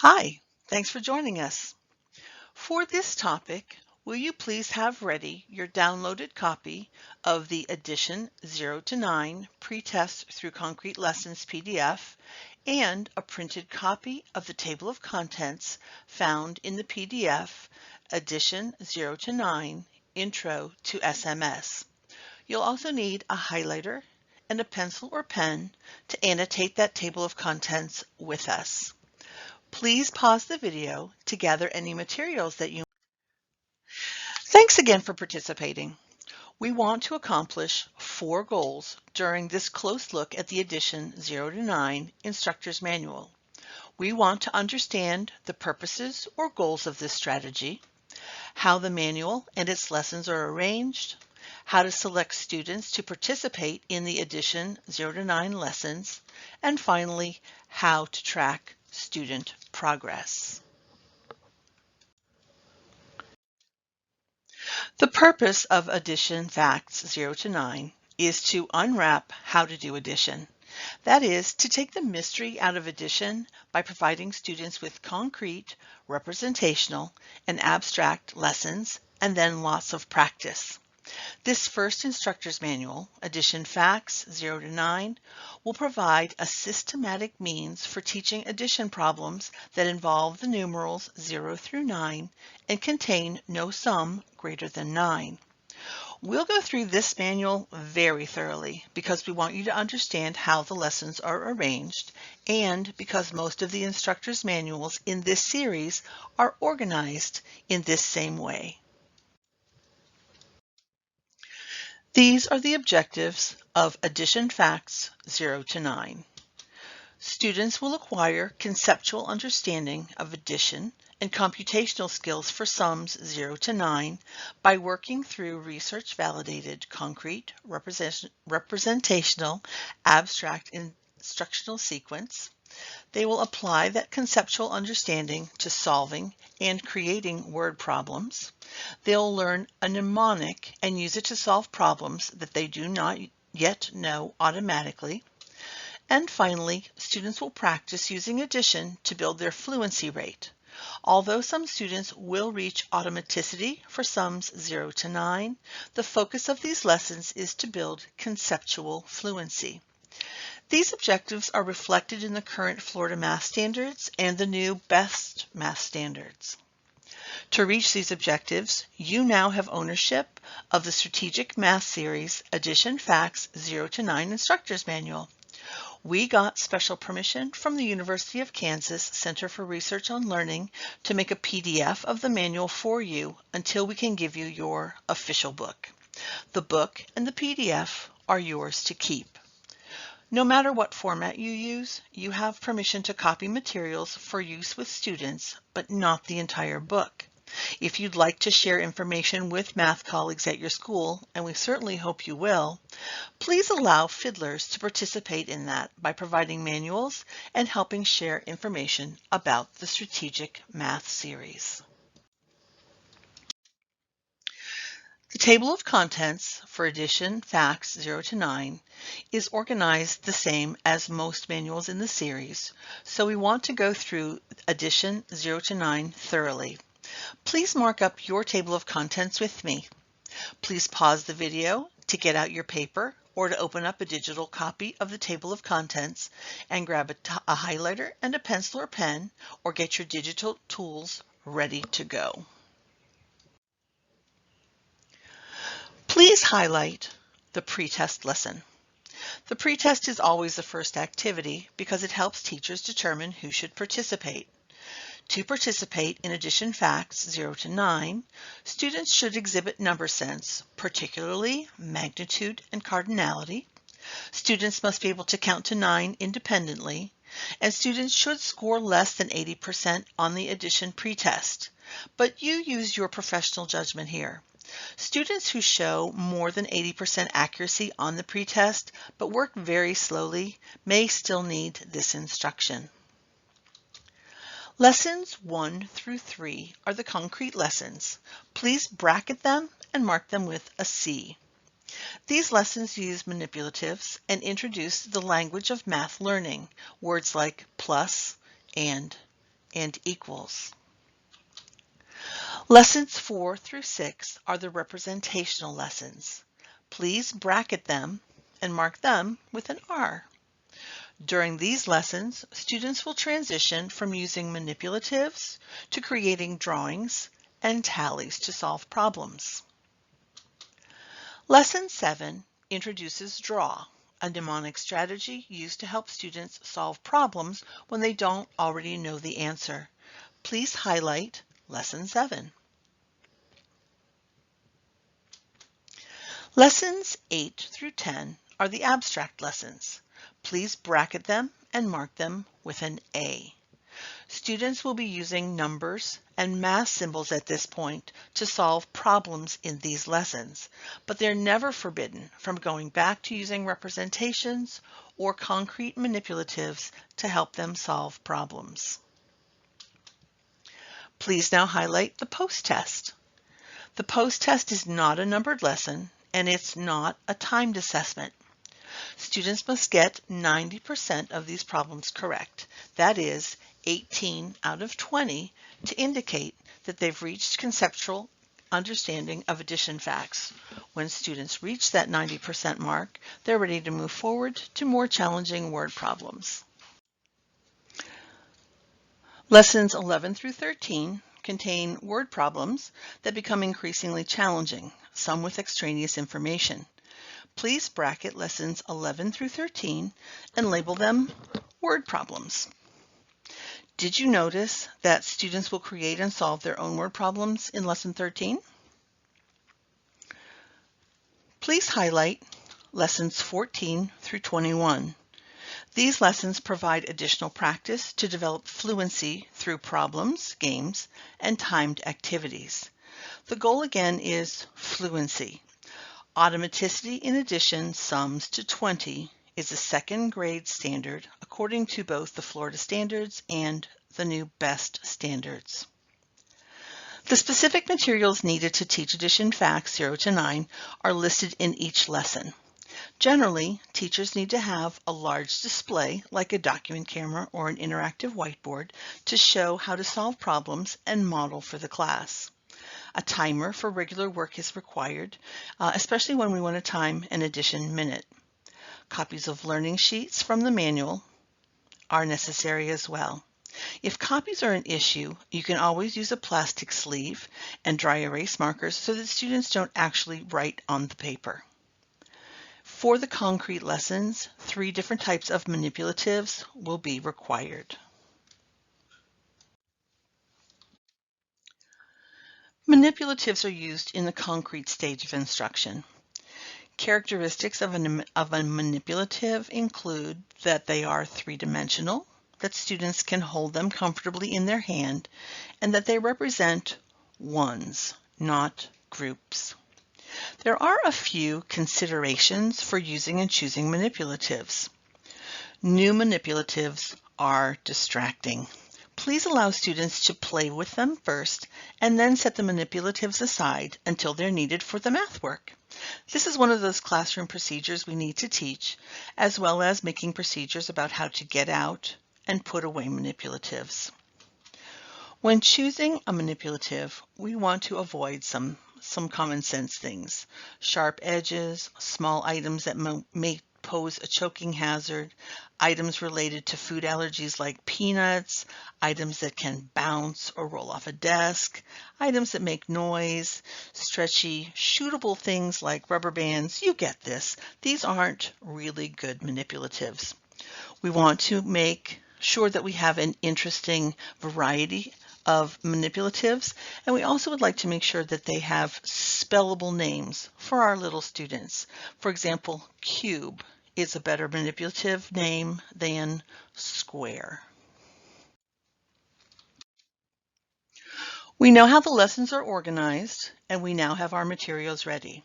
Hi, thanks for joining us. For this topic, will you please have ready your downloaded copy of the Addition 0 to 9 Pre-Test Through Concrete Lessons PDF and a printed copy of the table of contents found in the PDF Addition 0 to 9 Intro to SMS. You'll also need a highlighter and a pencil or pen to annotate that table of contents with us. Please pause the video to gather any materials that you. Thanks again for participating. We want to accomplish 4 goals during this close look at the Addition 0 to 9 Instructor's Manual. We want to understand the purposes or goals of this strategy, how the manual and its lessons are arranged, how to select students to participate in the Addition 0 to 9 lessons, and finally, how to track student progress. The purpose of Addition Facts 0 to 9 is to unwrap how to do addition. That is, to take the mystery out of addition by providing students with concrete, representational, and abstract lessons, and then lots of practice. This first instructor's manual, Addition Facts 0 to 9, will provide a systematic means for teaching addition problems that involve the numerals 0 through 9 and contain no sum greater than 9. We'll go through this manual very thoroughly because we want you to understand how the lessons are arranged and because most of the instructor's manuals in this series are organized in this same way. These are the objectives of Addition Facts 0 to 9. Students will acquire conceptual understanding of addition and computational skills for sums 0 to 9 by working through research-validated, concrete, representational, abstract instructional sequence. They will apply that conceptual understanding to solving and creating word problems. They'll learn a mnemonic and use it to solve problems that they do not yet know automatically. And finally, students will practice using addition to build their fluency rate. Although some students will reach automaticity for sums 0 to 9, the focus of these lessons is to build conceptual fluency. These objectives are reflected in the current Florida Math Standards and the new BEST Math Standards. To reach these objectives, you now have ownership of the Strategic Math Series Addition Facts 0 to 9 Instructor's Manual. We got special permission from the University of Kansas Center for Research on Learning to make a PDF of the manual for you until we can give you your official book. The book and the PDF are yours to keep. No matter what format you use, you have permission to copy materials for use with students, but not the entire book. If you'd like to share information with math colleagues at your school, and we certainly hope you will, please allow fiddlers to participate in that by providing manuals and helping share information about the Strategic Math Series. The table of contents for Addition Facts 0 to 9 is organized the same as most manuals in the series, so we want to go through Addition 0 to 9 thoroughly. Please mark up your table of contents with me. Please pause the video to get out your paper or to open up a digital copy of the table of contents and grab a highlighter and a pencil or pen, or get your digital tools ready to go. Please highlight the pretest lesson. The pretest is always the first activity because it helps teachers determine who should participate. To participate in Addition Facts 0 to 9, students should exhibit number sense, particularly magnitude and cardinality. Students must be able to count to 9 independently, and students should score less than 80% on the addition pretest. But you use your professional judgment here. Students who show more than 80% accuracy on the pretest but work very slowly may still need this instruction. Lessons 1 through 3 are the concrete lessons. Please bracket them and mark them with a C. These lessons use manipulatives and introduce the language of math learning, words like plus, and, and equals. Lessons 4 through 6 are the representational lessons. Please bracket them and mark them with an R. During these lessons, students will transition from using manipulatives to creating drawings and tallies to solve problems. Lesson 7 introduces draw, a mnemonic strategy used to help students solve problems when they don't already know the answer. Please highlight Lesson 7. Lessons 8 through 10 are the abstract lessons. Please bracket them and mark them with an A. Students will be using numbers and math symbols at this point to solve problems in these lessons, but they're never forbidden from going back to using representations or concrete manipulatives to help them solve problems. Please now highlight the post-test. The post-test is not a numbered lesson, and it's not a timed assessment. Students must get 90% of these problems correct. That is 18 out of 20 to indicate that they've reached conceptual understanding of addition facts. When students reach that 90% mark, they're ready to move forward to more challenging word problems. Lessons 11 through 13 contain word problems that become increasingly challenging, some with extraneous information. Please bracket lessons 11 through 13 and label them word problems. Did you notice that students will create and solve their own word problems in lesson 13? Please highlight lessons 14 through 21. These lessons provide additional practice to develop fluency through problems, games, and timed activities. The goal again is fluency. Automaticity in addition sums to 20 is a second grade standard according to both the Florida Standards and the new BEST standards. The specific materials needed to teach addition facts 0 to 9 are listed in each lesson. Generally, teachers need to have a large display like a document camera or an interactive whiteboard to show how to solve problems and model for the class. A timer for regular work is required, especially when we want to time an addition minute. Copies of learning sheets from the manual are necessary as well. If copies are an issue, you can always use a plastic sleeve and dry erase markers so that students don't actually write on the paper. For the concrete lessons, 3 different types of manipulatives will be required. Manipulatives are used in the concrete stage of instruction. Characteristics of a manipulative include that they are 3-dimensional, that students can hold them comfortably in their hand, and that they represent ones, not groups. There are a few considerations for using and choosing manipulatives. New manipulatives are distracting. Please allow students to play with them first and then set the manipulatives aside until they're needed for the math work. This is one of those classroom procedures we need to teach, as well as making procedures about how to get out and put away manipulatives. When choosing a manipulative, we want to avoid some common sense things. Sharp edges, small items that may pose a choking hazard, items related to food allergies like peanuts, items that can bounce or roll off a desk, items that make noise, stretchy, shootable things like rubber bands. You get this. These aren't really good manipulatives. We want to make sure that we have an interesting variety of manipulatives, and we also would like to make sure that they have spellable names for our little students. For example, cube is a better manipulative name than square. We know how the lessons are organized, and we now have our materials ready.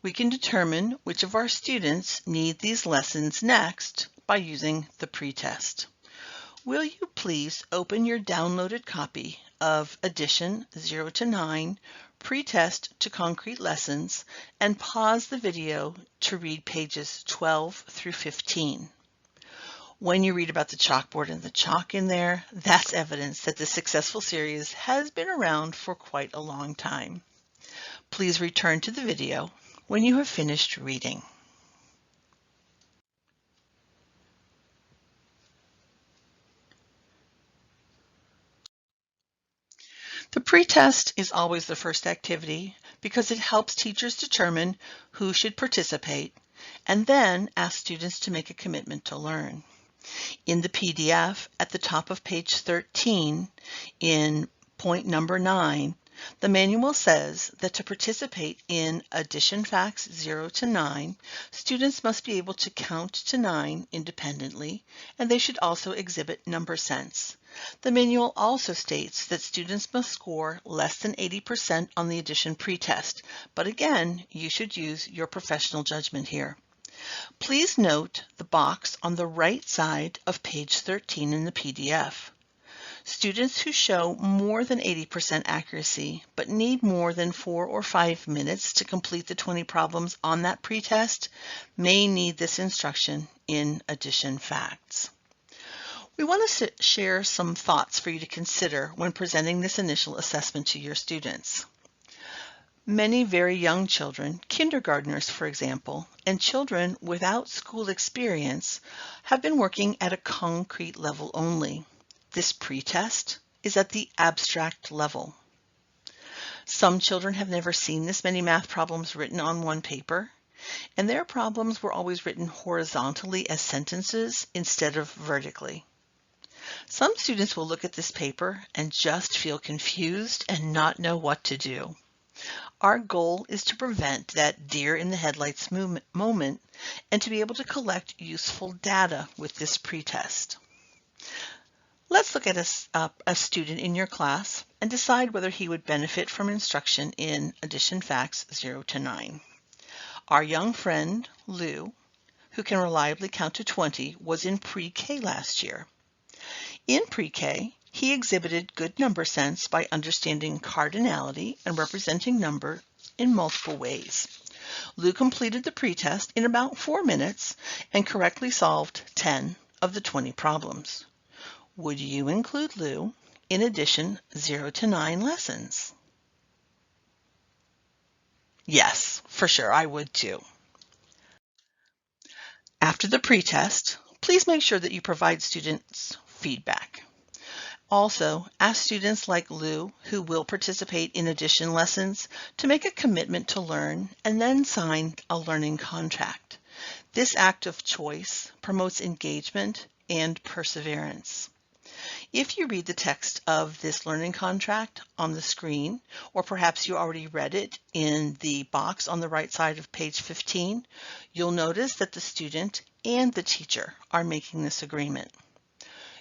We can determine which of our students need these lessons next by using the pretest. Will you please open your downloaded copy of Addition 0 to 9 Pretest to Concrete Lessons and pause the video to read pages 12 through 15. When you read about the chalkboard and the chalk in there, that's evidence that this successful series has been around for quite a long time. Please return to the video when you have finished reading. The pretest is always the first activity because it helps teachers determine who should participate and then ask students to make a commitment to learn. In the PDF at the top of page 13 in point number 9, the manual says that to participate in Addition Facts 0 to 9, students must be able to count to 9 independently, and they should also exhibit number sense. The manual also states that students must score less than 80% on the addition pretest, but again, you should use your professional judgment here. Please note the box on the right side of page 13 in the PDF. Students who show more than 80% accuracy but need more than 4 or 5 minutes to complete the 20 problems on that pretest may need this instruction in Addition Facts. We want to share some thoughts for you to consider when presenting this initial assessment to your students. Many very young children, kindergartners for example, and children without school experience have been working at a concrete level only. This pretest is at the abstract level. Some children have never seen this many math problems written on one paper, and their problems were always written horizontally as sentences instead of vertically. Some students will look at this paper and just feel confused and not know what to do. Our goal is to prevent that deer in the headlights moment and to be able to collect useful data with this pretest. Let's look at a student in your class and decide whether he would benefit from instruction in Addition Facts 0 to 9. Our young friend, Lou, who can reliably count to 20, was in pre-K last year. In pre-K, he exhibited good number sense by understanding cardinality and representing number in multiple ways. Lou completed the pretest in about 4 minutes and correctly solved 10 of the 20 problems. Would you include Lou in Addition 0 to 9 lessons? Yes, for sure, I would too. After the pretest, please make sure that you provide students feedback. Also, ask students like Lou, who will participate in addition lessons, to make a commitment to learn and then sign a learning contract. This act of choice promotes engagement and perseverance. If you read the text of this learning contract on the screen, or perhaps you already read it in the box on the right side of page 15, you'll notice that the student and the teacher are making this agreement.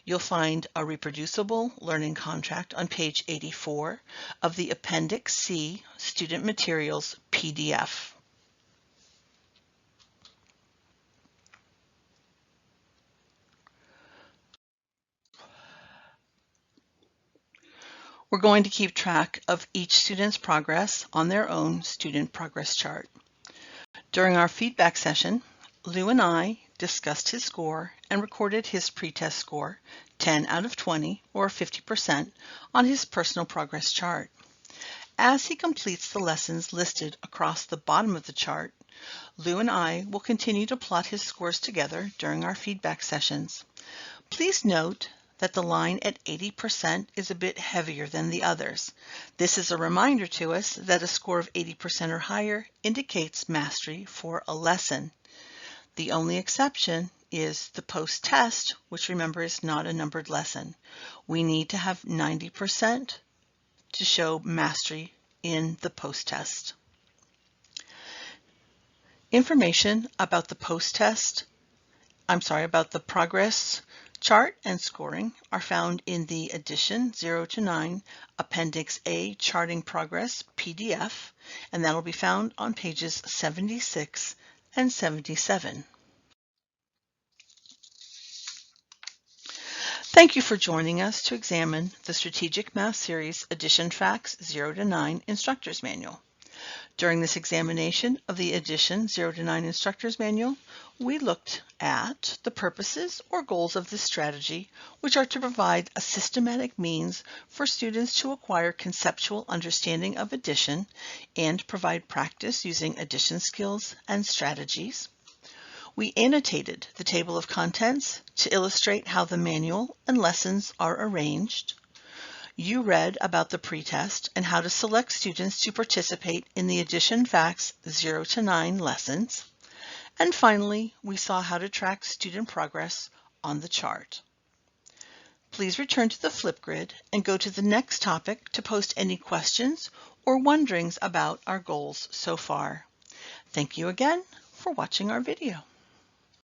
You'll find a reproducible learning contract on page 84 of the Appendix C Student Materials PDF. We're going to keep track of each student's progress on their own student progress chart. During our feedback session, Lou and I discussed his score and recorded his pretest score, 10 out of 20 or 50%, on his personal progress chart. As he completes the lessons listed across the bottom of the chart, Lou and I will continue to plot his scores together during our feedback sessions. Please note that the line at 80% is a bit heavier than the others. This is a reminder to us that a score of 80% or higher indicates mastery for a lesson. The only exception is the post-test, which remember is not a numbered lesson. We need to have 90% to show mastery in the post-test. Information about the about the progress chart and scoring are found in the Addition 0 to 9 Appendix A Charting Progress PDF, and that will be found on pages 76 and 77. Thank you for joining us to examine the Strategic Math Series Addition Facts 0 to 9 Instructor's Manual. During this examination of the Addition 0 to 9 Instructor's Manual, we looked at the purposes or goals of this strategy, which are to provide a systematic means for students to acquire conceptual understanding of addition and provide practice using addition skills and strategies. We annotated the table of contents to illustrate how the manual and lessons are arranged. You read about the pretest and how to select students to participate in the Addition Facts 0 to 9 lessons. And finally, we saw how to track student progress on the chart. Please return to the Flipgrid and go to the next topic to post any questions or wonderings about our goals so far. Thank you again for watching our video.